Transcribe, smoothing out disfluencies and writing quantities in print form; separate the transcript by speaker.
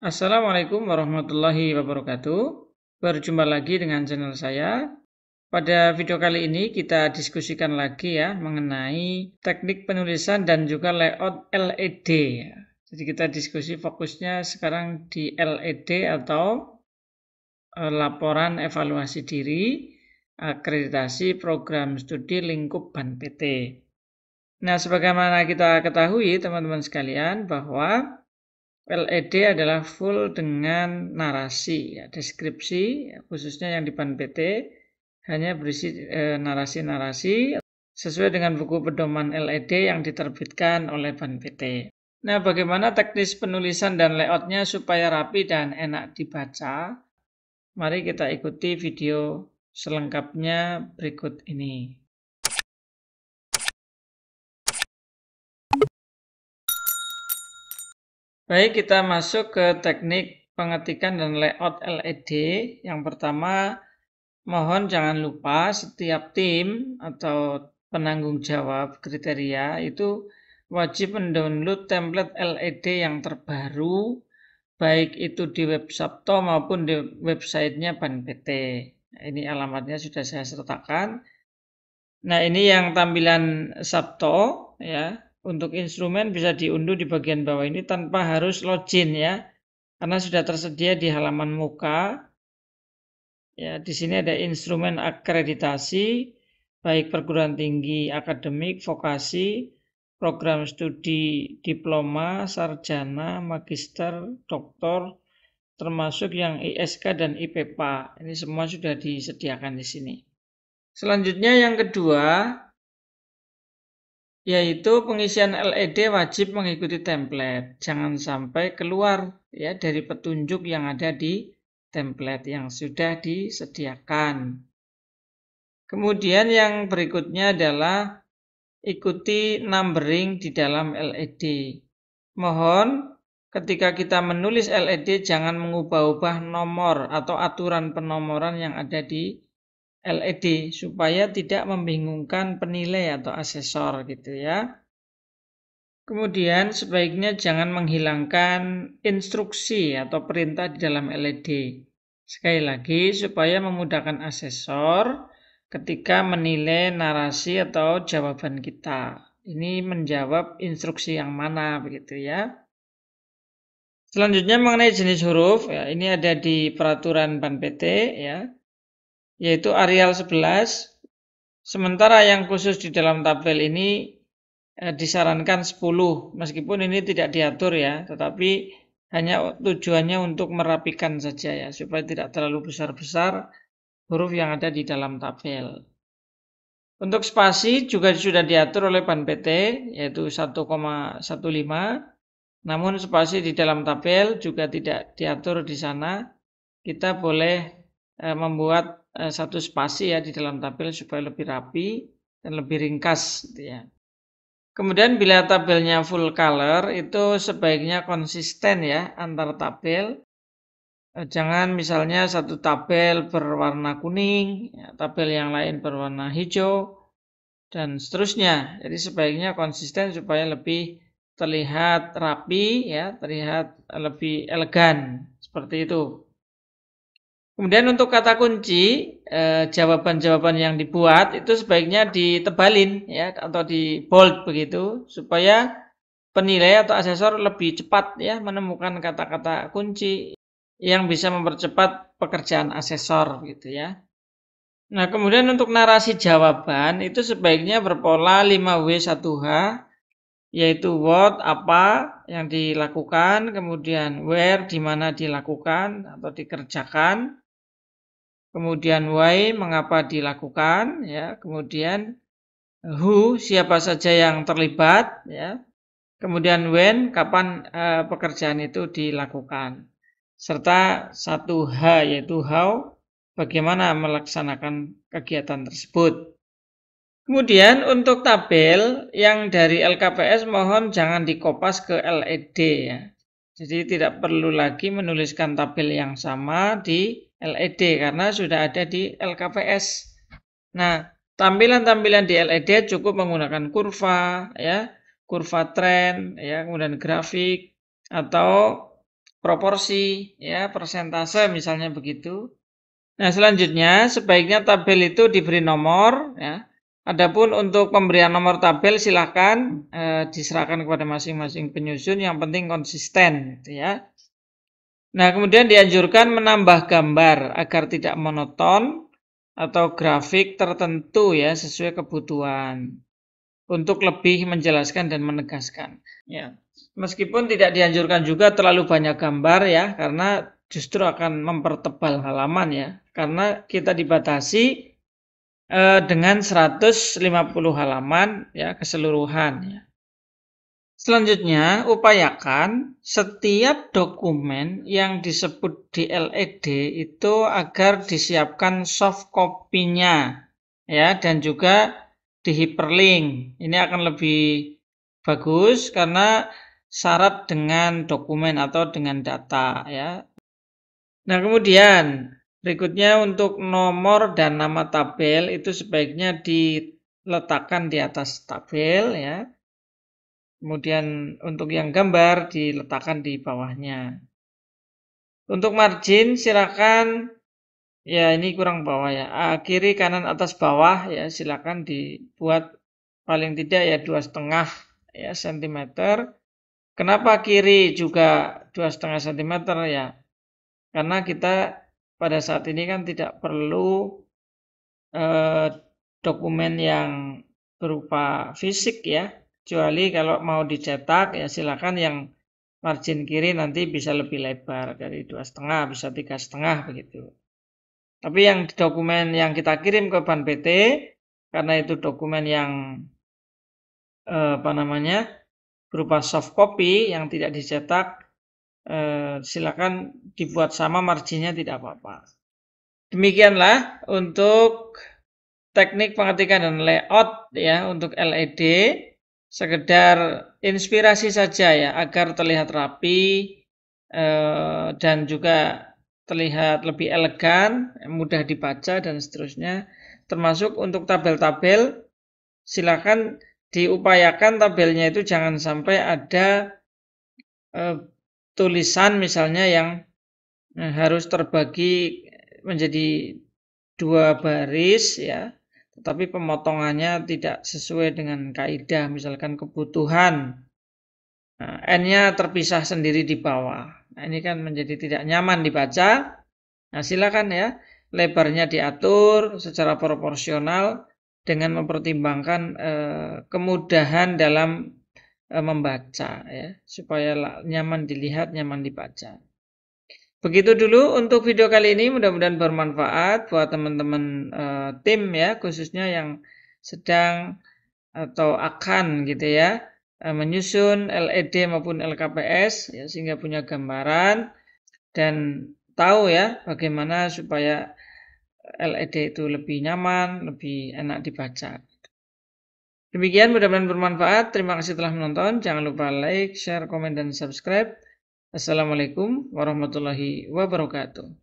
Speaker 1: Assalamualaikum warahmatullahi wabarakatuh. Berjumpa lagi dengan channel saya. Pada video kali ini kita diskusikan lagi ya mengenai teknik penulisan dan juga layout LED. Jadi kita diskusi fokusnya sekarang di LED atau laporan evaluasi diri, akreditasi program studi lingkup BAN PT. Nah, sebagaimana kita ketahui teman-teman sekalian bahwa LED adalah full dengan narasi, ya, deskripsi, ya, khususnya yang di BAN PT hanya berisi narasi-narasi sesuai dengan buku pedoman LED yang diterbitkan oleh BAN PT. Nah, bagaimana teknis penulisan dan layoutnya supaya rapi dan enak dibaca? Mari kita ikuti video selengkapnya berikut ini. Baik, kita masuk ke teknik pengetikan dan layout LED. Yang pertama, mohon jangan lupa setiap tim atau penanggung jawab kriteria itu wajib mendownload template LED yang terbaru, baik itu di web Sabto maupun di websitenya BAN PT. Nah, ini alamatnya sudah saya sertakan. Nah, ini yang tampilan Sabto ya. Untuk instrumen bisa diunduh di bagian bawah ini tanpa harus login ya. Karena sudah tersedia di halaman muka. Ya, di sini ada instrumen akreditasi baik perguruan tinggi, akademik, vokasi, program studi diploma, sarjana, magister, doktor, termasuk yang ISK dan IPPA. Ini semua sudah disediakan di sini. Selanjutnya yang kedua, yaitu pengisian LED wajib mengikuti template. Jangan sampai keluar ya dari petunjuk yang ada di template yang sudah disediakan. Kemudian yang berikutnya adalah ikuti numbering di dalam LED. Mohon ketika kita menulis LED jangan mengubah-ubah nomor atau aturan penomoran yang ada di LED supaya tidak membingungkan penilai atau asesor gitu ya. Kemudian sebaiknya jangan menghilangkan instruksi atau perintah di dalam LED. Sekali lagi supaya memudahkan asesor ketika menilai narasi atau jawaban kita. Ini menjawab instruksi yang mana begitu ya. Selanjutnya mengenai jenis huruf ya, ini ada di peraturan BAN PT ya. Yaitu Arial 11. Sementara yang khusus di dalam tabel ini disarankan 10. Meskipun ini tidak diatur ya, tetapi hanya tujuannya untuk merapikan saja ya, supaya tidak terlalu besar-besar huruf yang ada di dalam tabel. Untuk spasi juga sudah diatur oleh BAN PT, yaitu 1,15. Namun spasi di dalam tabel juga tidak diatur di sana. Kita boleh membuat satu spasi ya di dalam tabel supaya lebih rapi dan lebih ringkas gitu ya. Kemudian bila tabelnya full color itu sebaiknya konsisten ya antar tabel. Jangan misalnya satu tabel berwarna kuning, ya, tabel yang lain berwarna hijau, dan seterusnya. Jadi sebaiknya konsisten supaya lebih terlihat rapi ya, terlihat lebih elegan seperti itu. Kemudian untuk kata kunci, jawaban-jawaban yang dibuat itu sebaiknya ditebalin ya atau di bold begitu supaya penilai atau asesor lebih cepat ya menemukan kata-kata kunci yang bisa mempercepat pekerjaan asesor gitu ya. Nah, kemudian untuk narasi jawaban itu sebaiknya berpola 5W1H, yaitu what apa yang dilakukan, kemudian where di mana dilakukan atau dikerjakan, kemudian why mengapa dilakukan ya, kemudian who siapa saja yang terlibat ya, kemudian when kapan pekerjaan itu dilakukan, serta 1H yaitu how bagaimana melaksanakan kegiatan tersebut. Kemudian untuk tabel yang dari LKPS mohon jangan dikopas ke LED ya. Jadi tidak perlu lagi menuliskan tabel yang sama di LED karena sudah ada di LKPS. Nah, tampilan-tampilan di LED cukup menggunakan kurva ya, kurva tren ya, kemudian grafik atau proporsi, ya, persentase misalnya begitu. Nah, selanjutnya sebaiknya tabel itu diberi nomor, ya. Adapun untuk pemberian nomor tabel silahkan diserahkan kepada masing-masing penyusun, yang penting konsisten, gitu ya. Nah, kemudian dianjurkan menambah gambar agar tidak monoton atau grafik tertentu ya sesuai kebutuhan untuk lebih menjelaskan dan menegaskan. Ya, meskipun tidak dianjurkan juga terlalu banyak gambar ya, karena justru akan mempertebal halaman ya, karena kita dibatasi dengan 150 halaman ya keseluruhan ya. Selanjutnya, upayakan setiap dokumen yang disebut di LED itu agar disiapkan soft copy-nya ya, dan juga di hyperlink. Ini akan lebih bagus karena syarat dengan dokumen atau dengan data ya. Nah, kemudian berikutnya untuk nomor dan nama tabel itu sebaiknya diletakkan di atas tabel ya. Kemudian untuk yang gambar diletakkan di bawahnya. Untuk margin silakan, ya ini kurang bawah ya, kiri kanan atas bawah ya, silakan dibuat paling tidak ya 2,5 ya sentimeter. Kenapa kiri juga 2,5 sentimeter ya? Karena kita pada saat ini kan tidak perlu dokumen yang berupa fisik ya, kecuali kalau mau dicetak ya silakan yang margin kiri nanti bisa lebih lebar dari 2,5 bisa 3,5 begitu. Tapi yang dokumen yang kita kirim ke Ban PT karena itu dokumen yang berupa soft copy yang tidak dicetak, silakan dibuat sama marginnya tidak apa-apa. Demikianlah untuk teknik pengetikan dan layout ya untuk LED, sekedar inspirasi saja ya agar terlihat rapi dan juga terlihat lebih elegan, mudah dibaca dan seterusnya. Termasuk untuk tabel-tabel, silakan diupayakan tabelnya itu jangan sampai ada tulisan misalnya yang harus terbagi menjadi 2 baris ya, tetapi pemotongannya tidak sesuai dengan kaidah, misalkan kebutuhan N-nya terpisah sendiri di bawah. Nah, ini kan menjadi tidak nyaman dibaca. Nah, silakan ya, lebarnya diatur secara proporsional dengan mempertimbangkan kemudahan dalam membaca ya, supaya nyaman dilihat, nyaman dibaca. Begitu dulu untuk video kali ini, mudah-mudahan bermanfaat buat teman-teman tim ya, khususnya yang sedang atau akan gitu ya menyusun LED maupun LKPS ya, sehingga punya gambaran dan tahu ya bagaimana supaya LED itu lebih nyaman, lebih enak dibaca. Demikian, mudah-mudahan bermanfaat. Terima kasih telah menonton. Jangan lupa like, share, komen, dan subscribe. Assalamualaikum warahmatullahi wabarakatuh.